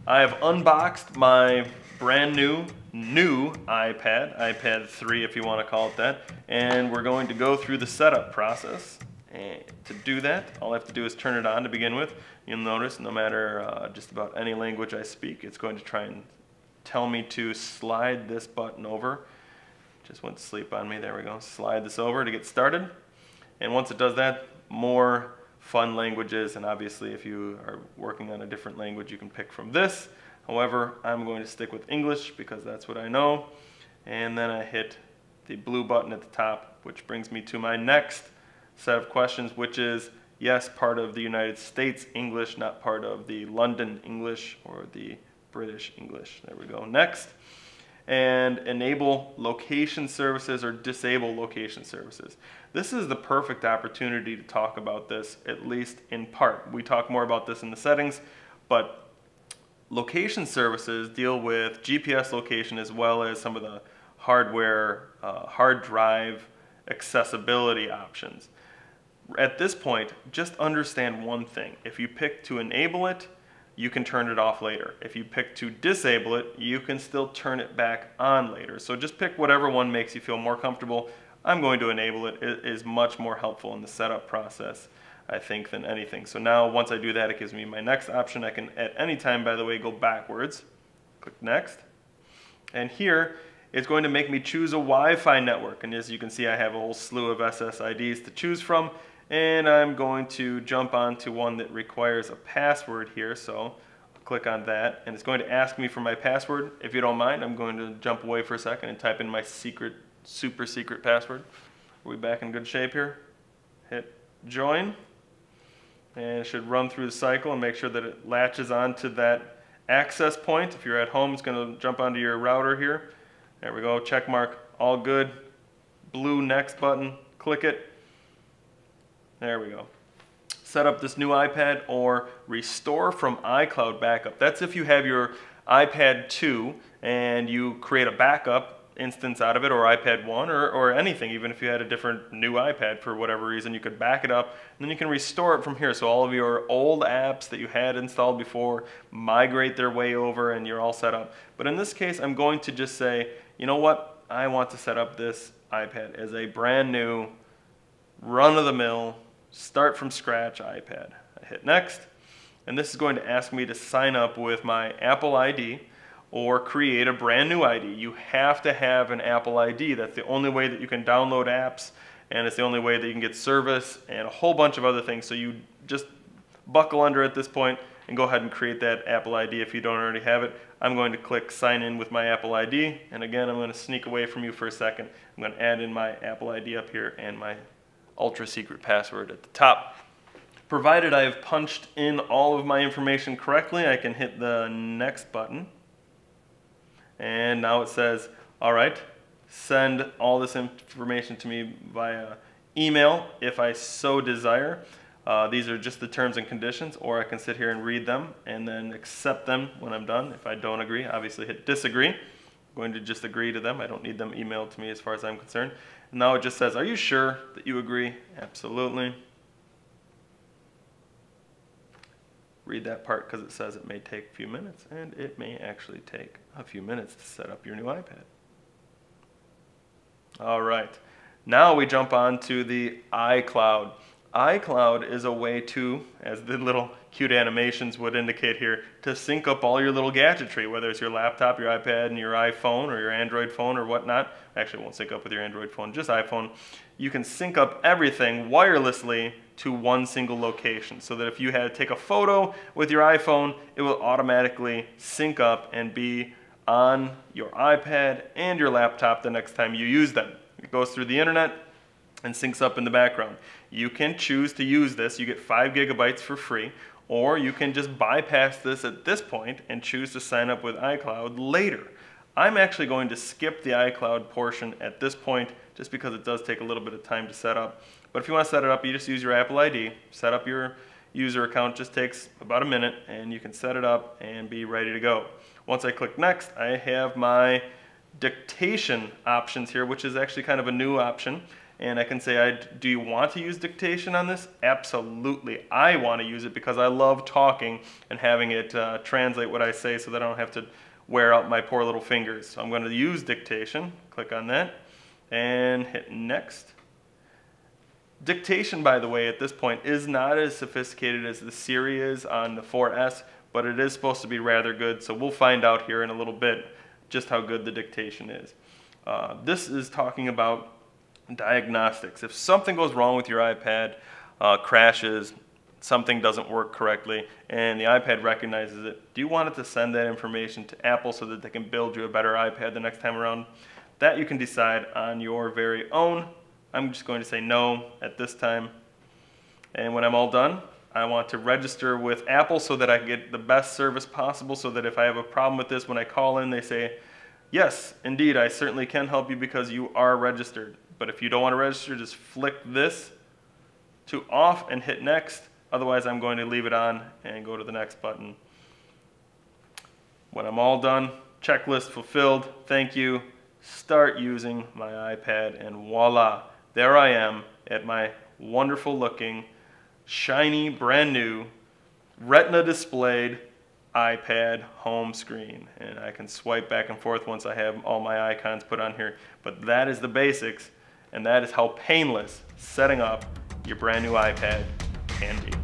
I have unboxed my brand new iPad 3 if you want to call it that, and we're going to go through the setup process. And to do that, all I have to do is turn it on to begin with. You'll notice no matter just about any language I speak, it's going to try and tell me to slide this button over. Just went to sleep on me, there we go. Slide this over to get started. And once it does that, more fun languages, and obviously if you are working on a different language you can pick from this. However, I'm going to stick with English because that's what I know. And then I hit the blue button at the top, which brings me to my next set of questions, which is, yes, part of the United States English, not part of the London English or the British English. There we go. Next. And enable location services or disable location services. This is the perfect opportunity to talk about this, at least in part. We talk more about this in the settings, but location services deal with GPS location as well as some of the hardware, hard drive accessibility options. At this point, just understand one thing. If you pick to enable it, you can turn it off later. If you pick to disable it, you can still turn it back on later. So just pick whatever one makes you feel more comfortable. I'm going to enable it. It is much more helpful in the setup process, I think, than anything. So now once I do that, it gives me my next option. I can at any time, by the way, go backwards. Click next. And here, it's going to make me choose a Wi-Fi network. And as you can see, I have a whole slew of SSIDs to choose from. And I'm going to jump onto one that requires a password here, so I'll click on that, and it's going to ask me for my password. If you don't mind, I'm going to jump away for a second and type in my secret, super secret password. Are we back in good shape here? Hit join, and it should run through the cycle and make sure that it latches onto that access point. If you're at home, it's going to jump onto your router here. There we go, check mark, all good. Blue next button, click it. There we go. Set up this new iPad or restore from iCloud backup. That's if you have your iPad 2 and you create a backup instance out of it, or iPad 1 or anything. Even if you had a different new iPad for whatever reason, you could back it up and then you can restore it from here. So all of your old apps that you had installed before migrate their way over and you're all set up. But in this case, I'm going to just say, you know what? I want to set up this iPad as a brand new, run-of-the-mill, start from scratch iPad. I hit next, and this is going to ask me to sign up with my Apple ID or create a brand new ID. You have to have an Apple ID. That's the only way that you can download apps, and it's the only way that you can get service and a whole bunch of other things. So you just buckle under at this point and go ahead and create that Apple ID if you don't already have it. I'm going to click sign in with my Apple ID, and again, I'm going to sneak away from you for a second. I'm going to add in my Apple ID up here and my ultra secret password at the top. Provided I have punched in all of my information correctly, I can hit the next button. And now it says, all right, send all this information to me via email if I so desire. These are just the terms and conditions, or I can sit here and read them and then accept them when I'm done. If I don't agree, obviously hit disagree. I'm going to just agree to them. I don't need them emailed to me as far as I'm concerned. And now it just says, are you sure that you agree? Absolutely. Read that part because it says it may take a few minutes, and it may actually take a few minutes to set up your new iPad. All right, now we jump on to the iCloud. iCloud is a way to, as the little cute animations would indicate here, to sync up all your little gadgetry, whether it's your laptop, your iPad, and your iPhone, or your Android phone, or whatnot. Actually, it won't sync up with your Android phone, just iPhone. You can sync up everything wirelessly to one single location, so that if you had to take a photo with your iPhone, it will automatically sync up and be on your iPad and your laptop the next time you use them. It goes through the internet and syncs up in the background. You can choose to use this. You get 5 gigabytes for free, or you can just bypass this at this point and choose to sign up with iCloud later. I'm actually going to skip the iCloud portion at this point just because it does take a little bit of time to set up. But if you want to set it up, you just use your Apple ID, set up your user account, just takes about a minute, and you can set it up and be ready to go. Once I click next, I have my dictation options here, which is actually kind of a new option. and I can say, do you want to use dictation on this? Absolutely. I want to use it because I love talking and having it translate what I say so that I don't have to wear out my poor little fingers. So I'm going to use dictation. Click on that and hit next. Dictation, by the way, at this point is not as sophisticated as the Siri is on the 4S, but it is supposed to be rather good, so we'll find out here in a little bit just how good the dictation is. This is talking about diagnostics. If something goes wrong with your iPad, crashes, something doesn't work correctly, and the iPad recognizes it, do you want it to send that information to Apple so that they can build you a better iPad the next time around? That you can decide on your very own. I'm just going to say no at this time. And when I'm all done, I want to register with Apple so that I get the best service possible, so that if I have a problem with this, when I call in, they say, yes, indeed, I certainly can help you because you are registered. But if you don't want to register, just flick this to off and hit next. Otherwise, I'm going to leave it on and go to the next button. When I'm all done, checklist fulfilled, thank you. Start using my iPad, and voila, there I am at my wonderful looking, shiny, brand new, retina displayed iPad home screen. And I can swipe back and forth once I have all my icons put on here. But that is the basics, and that is how painless setting up your brand new iPad can be.